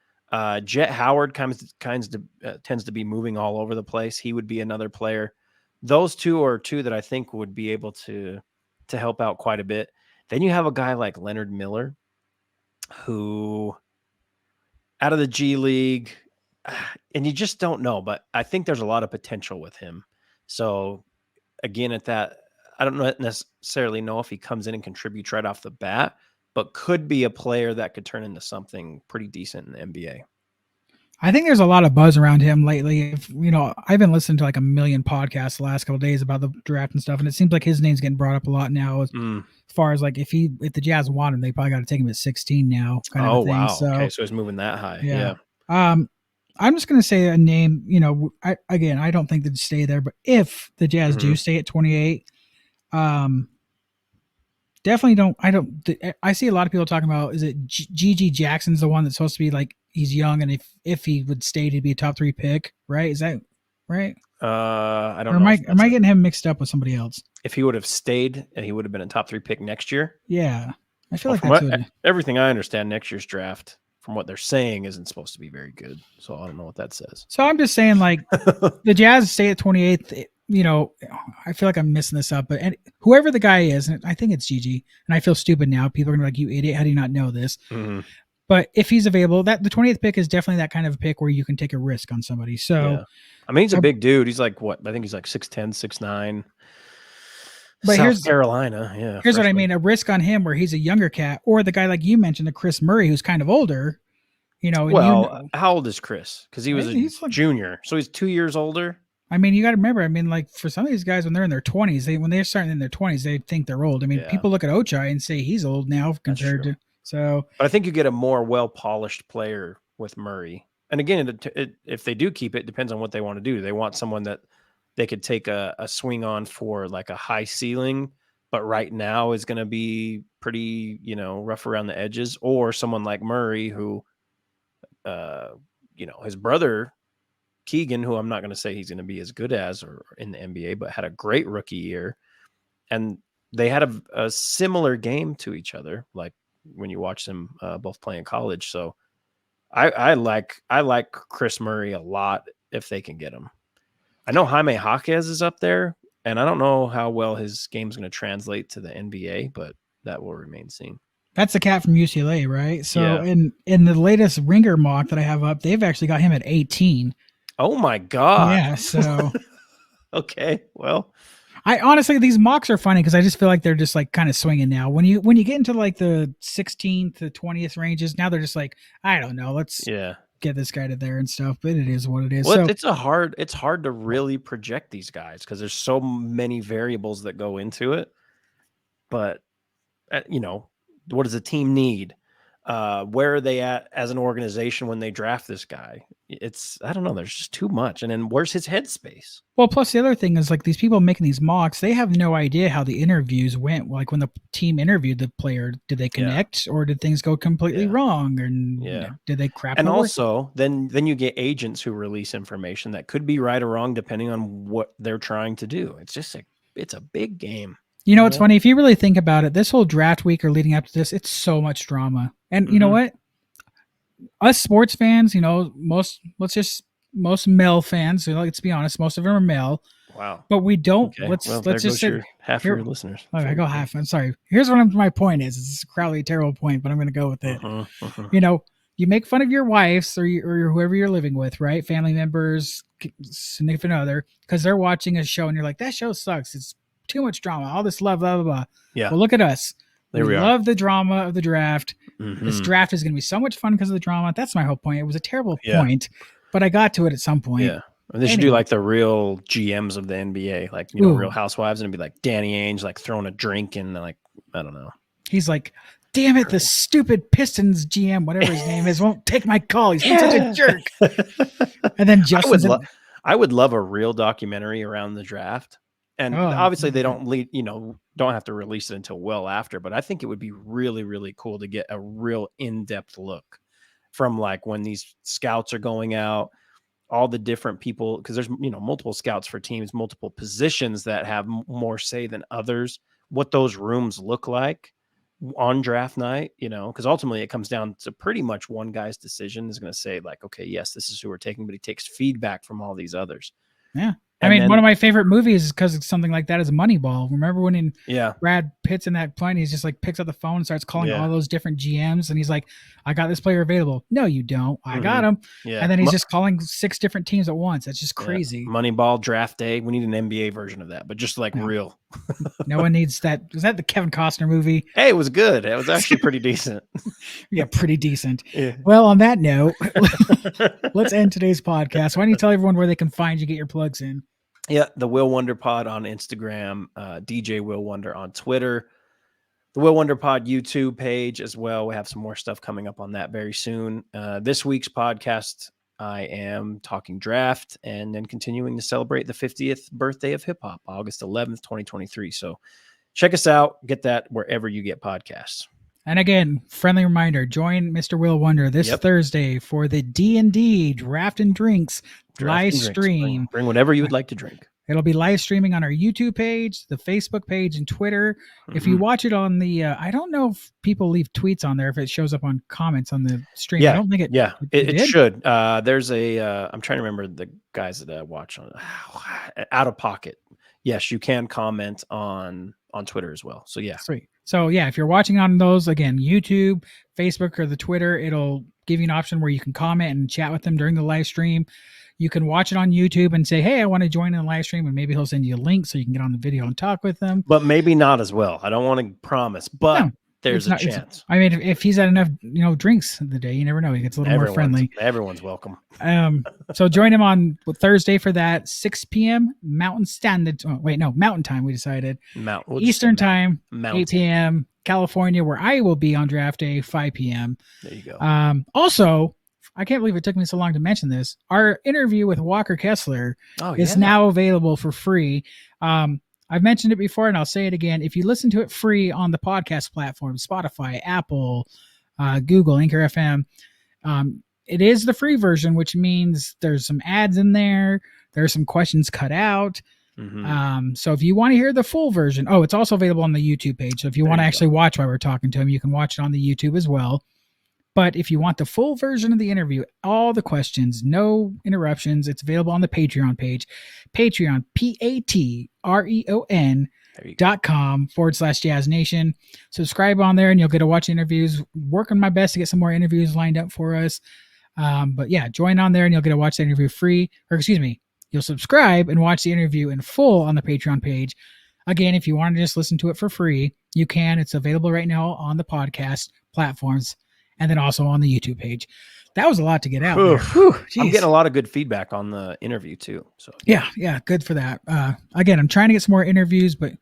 Jet Howard tends to be moving all over the place. He would be another player. Those two are two that I think would be able to help out quite a bit. Then you have a guy like Leonard Miller, who out of the G League, and you just don't know, but I think there's a lot of potential with him. So again, at that, I don't necessarily know if he comes in and contributes right off the bat, but could be a player that could turn into something pretty decent in the NBA. I think there's a lot of buzz around him lately. I've been listening to like a million podcasts the last couple of days about the draft and stuff, and it seems like his name's getting brought up a lot now. As far as like if the Jazz want him, they probably got to take him at 16 now, kind of a thing. Wow. So, okay, so he's moving that high. Yeah. I'm just gonna say a name. I don't think they'd stay there, but if the Jazz do stay at 28, definitely don't. I see a lot of people talking about, is it GG Jackson's the one that's supposed to be like, he's young, and if he would stay, he'd be a top 3 pick, right? Is that right? I don't or know. am I getting him mixed up with somebody else? If he would have stayed, and he would have been a top 3 pick next year. Yeah, I feel Well, like that's everything I understand, next year's draft, from what they're saying, isn't supposed to be very good. So I don't know what that says. So I'm just saying, like, the Jazz stay at 28th. I feel like I'm missing this up, but whoever the guy is, and I think it's GG, and I feel stupid now. People are gonna be like, you idiot, how do you not know this? But if he's available, that the 20th pick is definitely that kind of pick where you can take a risk on somebody. So, yeah. I mean, he's a big dude. He's like, what? I think he's like 6'10", 6'9". But South Carolina. Yeah. Here's what I mean. A risk on him where he's a younger cat, or the guy like you mentioned, the Chris Murray, who's kind of older. How old is Chris? Because he was he's a junior. So he's 2 years older. I mean, you got to remember, like for some of these guys, when they're in their 20s, when they're starting in their 20s, they think they're old. I mean, people look at Ochai and say he's old now compared to, so. But I think you get a more well-polished player with Murray. And again, if they do keep it, depends on what they want to do. They want someone that they could take a swing on for like a high ceiling, but right now is going to be pretty, rough around the edges, or someone like Murray who, his brother, Keegan, who I'm not going to say he's going to be as good as or in the NBA, but had a great rookie year. And they had a similar game to each other, like when you watch them both play in college. So I like Chris Murray a lot if they can get him. I know Jaime Jaquez is up there. And I don't know how well his game's going to translate to the NBA, but that will remain seen. That's the cat from UCLA, right? So Yeah. in the latest Ringer mock that I have up, they've actually got him at 18. Oh my God. Yeah, so Okay. Well, I honestly, these mocks are funny because I just feel like they're just like kind of swinging now. When you get into like the 16th to 20th ranges, now they're just like, I don't know, let's yeah. get this guy to there and stuff. But it is what it is. Well, So it's hard to really project these guys because there's so many variables that go into it. But what does a team need? Where are they at as an organization when they draft this guy? I don't know. There's just too much. And then where's his headspace? well, plus the other thing is like these people making these mocks, they have no idea how the interviews went. Like when the team interviewed the player, did they connect or did things go completely wrong? And did they crap? And also, then you get agents who release information that could be right or wrong depending on what they're trying to do. It's just it's a big game. You know, it's funny if you really think about it. This whole draft week or leading up to this, it's so much drama. And you know what? Us sports fans, most male fans. Let's be honest, most of them are male. Wow. But we don't. Okay. Let's just say half your listeners. Okay, I go half. I'm sorry. Here's what my point is. It's a probably a terrible point, but I'm going to go with it. You make fun of your wives or whoever you're living with, right? Family members, significant other, because they're watching a show and you're like, that show sucks. It's too much drama, all this love, blah, blah, blah. Yeah. Well, look at us. There we love the drama of the draft. This draft is going to be so much fun because of the drama. That's my whole point. It was a terrible point, but I got to it at some point. Yeah. They should do like the real GMs of the NBA, like, Real Housewives, and it'd be like Danny Ainge, like throwing a drink and like, I don't know. He's like, damn it, the stupid Pistons GM, whatever his name is, won't take my call. He's such a jerk. And then Justin. I would love a real documentary around the draft. And obviously they don't don't have to release it until well after, but I think it would be really, really cool to get a real in-depth look from like when these scouts are going out, all the different people, because there's, multiple scouts for teams, multiple positions that have more say than others, what those rooms look like on draft night, because ultimately it comes down to pretty much one guy's decision is going to say like, okay, yes, this is who we're taking, but he takes feedback from all these others. Yeah. One of my favorite movies is because it's something like that is Moneyball. Remember when Brad Pitt's in that plane, he's just like picks up the phone and starts calling all those different GMs and he's like, I got this player available. No, you don't. I got him. Yeah. And then he's just calling 6 different teams at once. That's just crazy. Moneyball draft day. We need an NBA version of that, but just like real. No one needs that. Was that the Kevin Costner movie? Hey, it was good. It was actually pretty decent. Yeah, pretty decent. Yeah. Well, on that note, let's end today's podcast. Why don't you tell everyone where they can find you, get your plugs in? Yeah, the Will Wonder Pod on Instagram, DJ Will Wonder on Twitter, the Will Wonder Pod YouTube page as well. We have some more stuff coming up on that very soon. This week's podcast, I am talking draft and then continuing to celebrate the 50th birthday of hip hop, August 11th, 2023. So check us out. Get that wherever you get podcasts. And again, friendly reminder, join Mr. Will Wonder this Thursday for the D&D Draft and Drinks live stream. Bring whatever you would like to drink. It'll be live streaming on our YouTube page, the Facebook page, and Twitter. If you watch it on the, I don't know if people leave tweets on there, if it shows up on comments on the stream. Yeah. I don't think it. Yeah, it should. There's I'm trying to remember the guys that I watch on Out of Pocket. Yes, you can comment on Twitter as well. So yeah. Sweet. So yeah, if you're watching on those, again, YouTube, Facebook, or the Twitter, it'll give you an option where you can comment and chat with them during the live stream. You can watch it on YouTube and say, hey, I want to join in the live stream, and maybe he'll send you a link so you can get on the video and talk with them. But maybe not as well. I don't want to promise, but there's a chance. If he's had enough, drinks in the day, you never know. He gets a little more friendly. Everyone's welcome. So join him on Thursday for that, 6 p.m. Mountain Standard. Mountain Time. We decided Eastern Time, 8 p.m. California, where I will be on draft day, 5 p.m. There you go. Also, I can't believe it took me so long to mention this. Our interview with Walker Kessler is now available for free. I've mentioned it before and I'll say it again. If you listen to it free on the podcast platform, Spotify, Apple, Google, Anchor FM, it is the free version, which means there's some ads in there. There's some questions cut out. So if you want to hear the full version, it's also available on the YouTube page. So if you want to actually watch while we're talking to him, you can watch it on the YouTube as well. But if you want the full version of the interview, all the questions, no interruptions, it's available on the Patreon page. Patreon, patreon.com/JazzNation. Subscribe on there and you'll get to watch interviews. Working my best to get some more interviews lined up for us. But yeah, join on there and you'll get to watch the interview free. Or excuse me, you'll subscribe and watch the interview in full on the Patreon page. Again, if you want to just listen to it for free, you can. It's available right now on the podcast platforms and then also on the YouTube page. That was a lot to get out there. Whew, I'm getting a lot of good feedback on the interview too. So yeah, good for that. Again, I'm trying to get some more interviews, but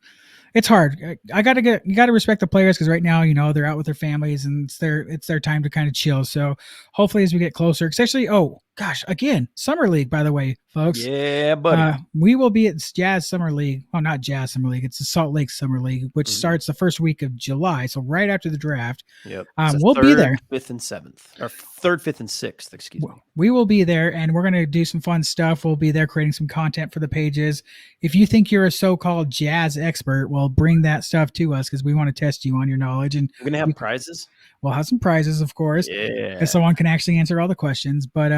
it's hard. You got to respect the players because right now, you know, they're out with their families and it's their time to kind of chill. So hopefully as we get closer, especially, oh gosh, again, Summer League, by the way, folks. Yeah, buddy. We will be at Jazz Summer League. Well, not Jazz Summer League. It's the Salt Lake Summer League, which starts the first week of July. So right after the draft. Yep. We'll be there. 5th and 7th, or 3rd, 5th, and 6th. Excuse me. We will be there, and we're going to do some fun stuff. We'll be there creating some content for the pages. If you think you're a so-called jazz expert, well, bring that stuff to us because we want to test you on your knowledge. And we're going to have prizes. We'll have some prizes, of course. Yeah. Because someone can actually answer all the questions. But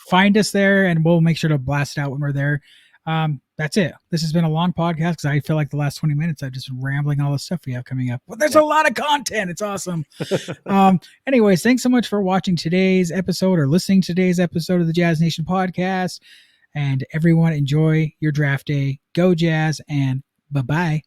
find us there, and we'll make sure to blast it out when we're there. That's it. This has been a long podcast because I feel like the last 20 minutes I've just been rambling all the stuff we have coming up. Well, there's a lot of content. It's awesome. Anyways, thanks so much for watching today's episode or listening to today's episode of the Jazz Nation podcast. And everyone enjoy your draft day. Go Jazz and bye-bye.